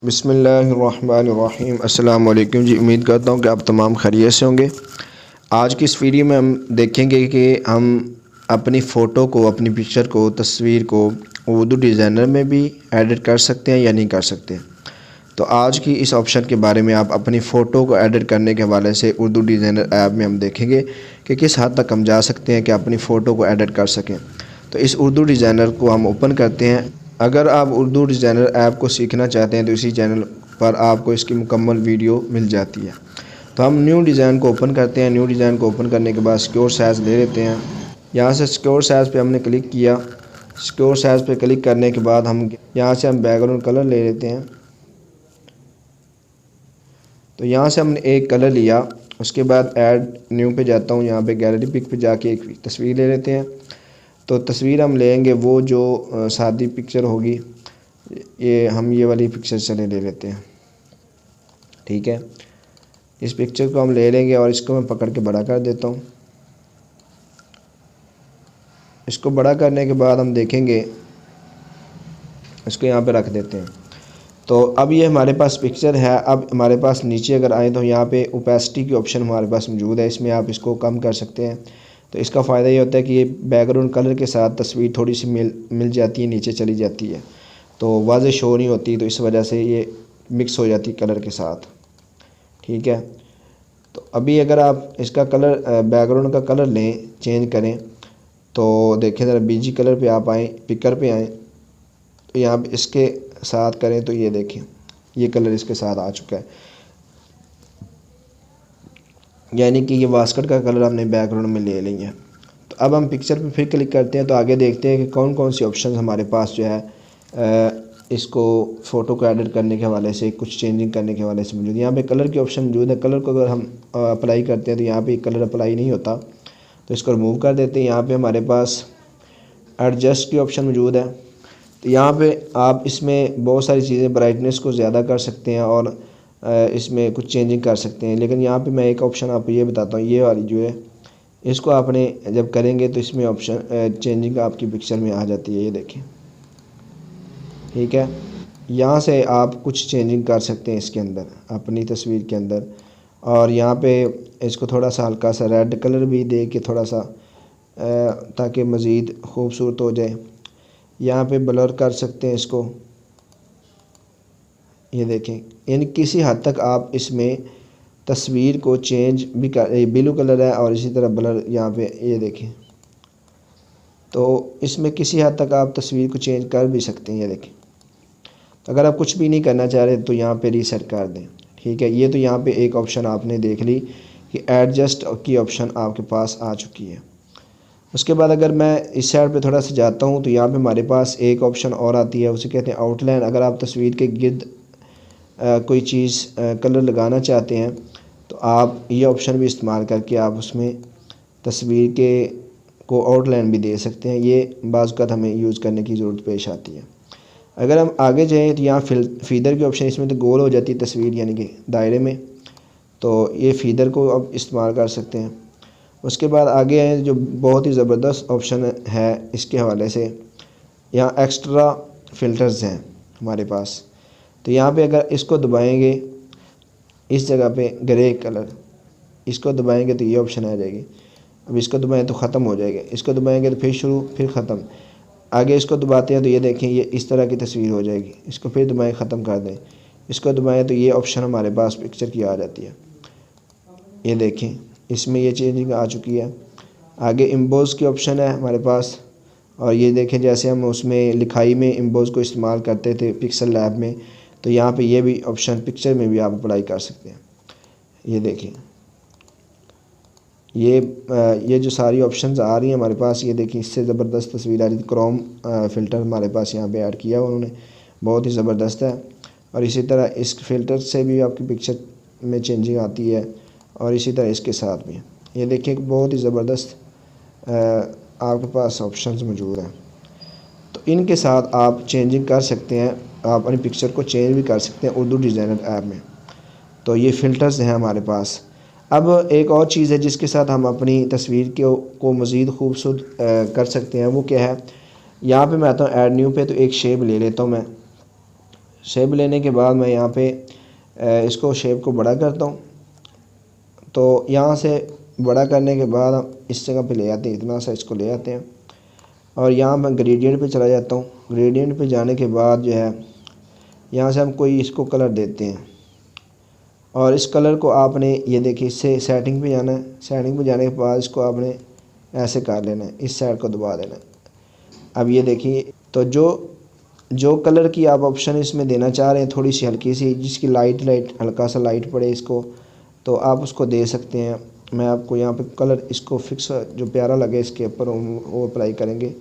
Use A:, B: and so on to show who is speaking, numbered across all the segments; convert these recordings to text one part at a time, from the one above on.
A: बिस्मिल्लाहिर्रहमानिर्रहीम। अस्सलाम वालेकुम जी। उम्मीद करता हूँ कि आप तमाम खैरियत से होंगे। आज की इस वीडियो में हम देखेंगे कि हम अपनी फ़ोटो को, अपनी पिक्चर को, तस्वीर को उर्दू डिज़ाइनर में भी एडिट कर सकते हैं या नहीं कर सकते। तो आज की इस ऑप्शन के बारे में आप अपनी फ़ोटो को एडिट करने के हवाले से उर्दू डिज़ाइनर ऐप में हम देखेंगे कि किस हद तक हम जा सकते हैं कि अपनी फ़ोटो को एडिट कर सकें। तो इस उर्दू डिज़ाइनर को हम ओपन करते हैं। अगर आप उर्दू डिज़ाइनर ऐप को सीखना चाहते हैं तो इसी चैनल पर आपको इसकी मुकम्मल वीडियो मिल जाती है। तो हम न्यू डिज़ाइन को ओपन करते हैं। न्यू डिज़ाइन को ओपन करने के बाद सिक्योर साइज़ ले लेते हैं। यहाँ से सिक्योर साइज़ पे हमने क्लिक किया। सिक्योर साइज़ पे क्लिक करने के बाद हम यहाँ से बैकग्राउंड कलर ले लेते हैं। तो यहाँ से हमने एक कलर लिया। उसके बाद ऐड न्यू पे जाता हूँ। यहाँ पे गैलरी पिक पे जाके एक तस्वीर ले लेते हैं। तो तस्वीर हम लेंगे वो जो सादी पिक्चर होगी, ये वाली पिक्चर चले ले लेते हैं। ठीक है, इस पिक्चर को हम ले लेंगे और इसको मैं पकड़ के बड़ा कर देता हूँ। इसको बड़ा करने के बाद हम देखेंगे, इसको यहाँ पे रख देते हैं। तो अब ये हमारे पास पिक्चर है। अब हमारे पास नीचे अगर आए तो यहाँ पे ओपेसिटी की ऑप्शन हमारे पास मौजूद है। इसमें आप इसको कम कर सकते हैं। तो इसका फ़ायदा ये होता है कि ये बैकग्राउंड कलर के साथ तस्वीर थोड़ी सी मिल जाती है, नीचे चली जाती है, तो वाज़े शो नहीं होती। तो इस वजह से ये मिक्स हो जाती है कलर के साथ। ठीक है, तो अभी अगर आप इसका कलर, बैकग्राउंड का कलर लें, चेंज करें, तो देखें ज़रा बीजी कलर पे आप आएँ, पिकर पे आएँ, तो यहाँ पे इसके साथ करें तो ये देखें ये कलर इसके साथ आ चुका है। यानी कि ये वास्कट का कलर हमने बैकग्राउंड में ले लिया है। तो अब हम पिक्चर पे फिर क्लिक करते हैं। तो आगे देखते हैं कि कौन कौन सी ऑप्शन हमारे पास जो है इसको फ़ोटो को एडिट करने के हवाले से, कुछ चेंजिंग करने के हवाले से मौजूद है। यहाँ पे कलर की ऑप्शन मौजूद है। कलर को अगर हम अप्लाई करते हैं तो यहाँ पे कलर अप्लाई नहीं होता, तो इसको रिमूव कर देते हैं। यहाँ पे हमारे पास एडजस्ट की ऑप्शन मौजूद है। तो यहाँ पे आप इसमें बहुत सारी चीज़ें, ब्राइटनेस को ज़्यादा कर सकते हैं और इसमें कुछ चेंजिंग कर सकते हैं। लेकिन यहाँ पे मैं एक ऑप्शन आपको ये बताता हूँ, ये वाली जो है, इसको आपने जब करेंगे तो इसमें ऑप्शन चेंजिंग आपकी पिक्चर में आ जाती है। ये देखें, ठीक है, यहाँ से आप कुछ चेंजिंग कर सकते हैं इसके अंदर, अपनी तस्वीर के अंदर। और यहाँ पे इसको थोड़ा सा हल्का सा रेड कलर भी दे के थोड़ा सा, ताकि मज़ीद खूबसूरत हो जाए। यहाँ पे ब्लर कर सकते हैं इसको। ये देखें, यानी किसी हद तक आप इसमें तस्वीर को चेंज भी कर, ब्लू कलर है और इसी तरह ब्लर यहाँ पे, ये देखें, तो इसमें किसी हद तक आप तस्वीर को चेंज कर भी सकते हैं। ये देखें, तो अगर आप कुछ भी नहीं करना चाह रहे तो यहाँ पे रीसेट कर दें। ठीक है, ये तो यहाँ पे एक ऑप्शन आपने देख ली कि एडजस्ट की ऑप्शन आपके पास आ चुकी है। उसके बाद अगर मैं इस साइड पे थोड़ा सा जाता हूँ तो यहाँ पे हमारे पास एक ऑप्शन और आती है, उसे कहते हैं आउटलाइन। अगर आप तस्वीर के गिर्द कोई चीज़ कलर लगाना चाहते हैं तो आप ये ऑप्शन भी इस्तेमाल करके आप उसमें तस्वीर के को आउटलाइन भी दे सकते हैं। ये बाज़ वक़्त हमें यूज़ करने की ज़रूरत पेश आती है। अगर हम आगे जाएँ तो यहाँ फीदर की ऑप्शन, इसमें तो गोल हो जाती है तस्वीर, यानी कि दायरे में, तो ये फीदर को अब इस्तेमाल कर सकते हैं। उसके बाद आगे आए जो बहुत ही ज़बरदस्त ऑप्शन है इसके हवाले से, यहाँ एक्स्ट्रा फ़िल्टर्स हैं हमारे पास। तो यहाँ पे अगर इसको दबाएंगे, इस जगह पे ग्रे कलर, इसको दबाएंगे तो ये ऑप्शन आ जाएगी। अब इसको दबाएं तो ख़त्म हो जाएगा, इसको दबाएंगे तो फिर शुरू, फिर ख़त्म। आगे इसको दबाते हैं तो ये देखें, ये इस तरह की तस्वीर हो जाएगी। इसको फिर दबाएं, ख़त्म कर दें, इसको दबाएं तो ये ऑप्शन हमारे पास पिक्चर की आ जाती है। ये देखें, इसमें ये चेंजिंग आ चुकी है। आगे इम्बोज की ऑप्शन है हमारे पास, और ये देखें जैसे हम उसमें लिखाई में इम्बोज को इस्तेमाल करते थे पिक्सल लैब में, तो यहाँ पे ये भी ऑप्शन पिक्चर में भी आप अप्लाई कर सकते हैं। ये देखें, ये जो सारी ऑप्शंस आ रही हैं हमारे पास, ये देखिए इससे ज़बरदस्त तस्वीर आ रही थी। क्रोम फ़िल्टर हमारे पास यहाँ पे ऐड किया उन्होंने, बहुत ही ज़बरदस्त है। और इसी तरह इस फ़िल्टर से भी आपकी पिक्चर में चेंजिंग आती है, और इसी तरह इसके साथ भी। ये देखिए बहुत ही ज़बरदस्त आपके पास ऑप्शंस मौजूद हैं। तो इनके साथ आप चेंजिंग कर सकते हैं, आप अपनी पिक्चर को चेंज भी कर सकते हैं उर्दू डिज़ाइनर ऐप में। तो ये फ़िल्टर्स हैं हमारे पास। अब एक और चीज़ है जिसके साथ हम अपनी तस्वीर को मज़ीद खूबसूरत कर सकते हैं, वो क्या है, यहाँ पे मैं आता हूँ ऐड न्यू पे, तो एक शेप ले लेता हूँ मैं। शेप लेने के बाद मैं यहाँ पे इसको शेप को बड़ा करता हूँ। तो यहाँ से बड़ा करने के बाद हम इस जगह पे ले आते हैं, इतना सा इसको ले आते हैं और यहाँ मैं ग्रेडियंट पे चला जाता हूँ। ग्रेडियंट पे जाने के बाद जो है यहाँ से हम कोई इसको कलर देते हैं और इस कलर को आपने ये देखिए इससे सेटिंग पे जाना है। सेटिंग पे जाने के बाद इसको आपने ऐसे कर लेना है, इस साइड को दबा देना है। अब ये देखिए, तो जो कलर की आप ऑप्शन इसमें देना चाह रहे हैं, थोड़ी सी हल्की सी जिसकी लाइट हल्का सा लाइट पड़े इसको, तो आप उसको दे सकते हैं। मैं आपको यहाँ पे कलर इसको फिक्स जो प्यारा लगे इसके ऊपर वो अप्लाई करेंगे,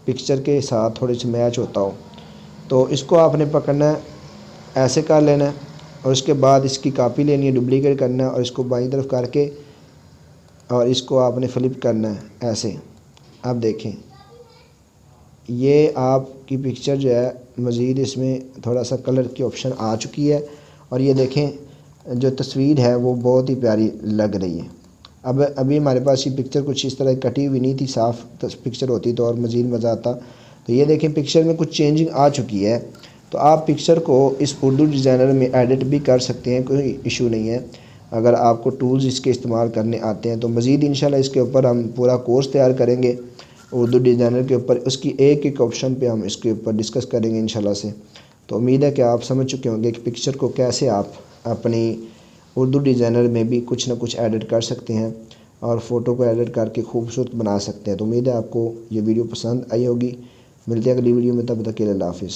A: पिक्चर के साथ थोड़ी सी मैच होता हो। तो इसको आपने पकड़ना है, ऐसे कर लेना है और उसके बाद इसकी कॉपी लेनी है, डुप्लीकेट करना है और इसको बाईं तरफ करके और इसको आपने फ्लिप करना है ऐसे। आप देखें ये आपकी पिक्चर जो है मज़ीद इसमें थोड़ा सा कलर की ऑप्शन आ चुकी है और ये देखें जो तस्वीर है वो बहुत ही प्यारी लग रही है। अब अभी हमारे पास ये पिक्चर कुछ इस तरह कटी हुई नहीं थी, साफ़ पिक्चर होती तो और मज़ीद मज़ा आता। तो ये देखें पिक्चर में कुछ चेंजिंग आ चुकी है। तो आप पिक्चर को इस उर्दू डिज़ाइनर में एडिट भी कर सकते हैं, कोई इशू नहीं है। अगर आपको टूल्स इसके इस्तेमाल करने आते हैं तो मज़ीद इंशाल्लाह इसके ऊपर हम पूरा कोर्स तैयार करेंगे उर्दू डिज़ाइनर के ऊपर। उसकी एक एक ऑप्शन पे हम इसके ऊपर डिस्कस करेंगे इंशाल्लाह से। तो उम्मीद है कि आप समझ चुके होंगे कि पिक्चर को कैसे आप अपनी उर्दू डिज़ाइनर में भी कुछ ना कुछ एडिट कर सकते हैं और फ़ोटो को एडिट करके खूबसूरत बना सकते हैं। तो उम्मीद है आपको ये वीडियो पसंद आई होगी। मिलते हैं अगली वीडियो में, तब तक के लिए अल्लाह हाफ़िज़।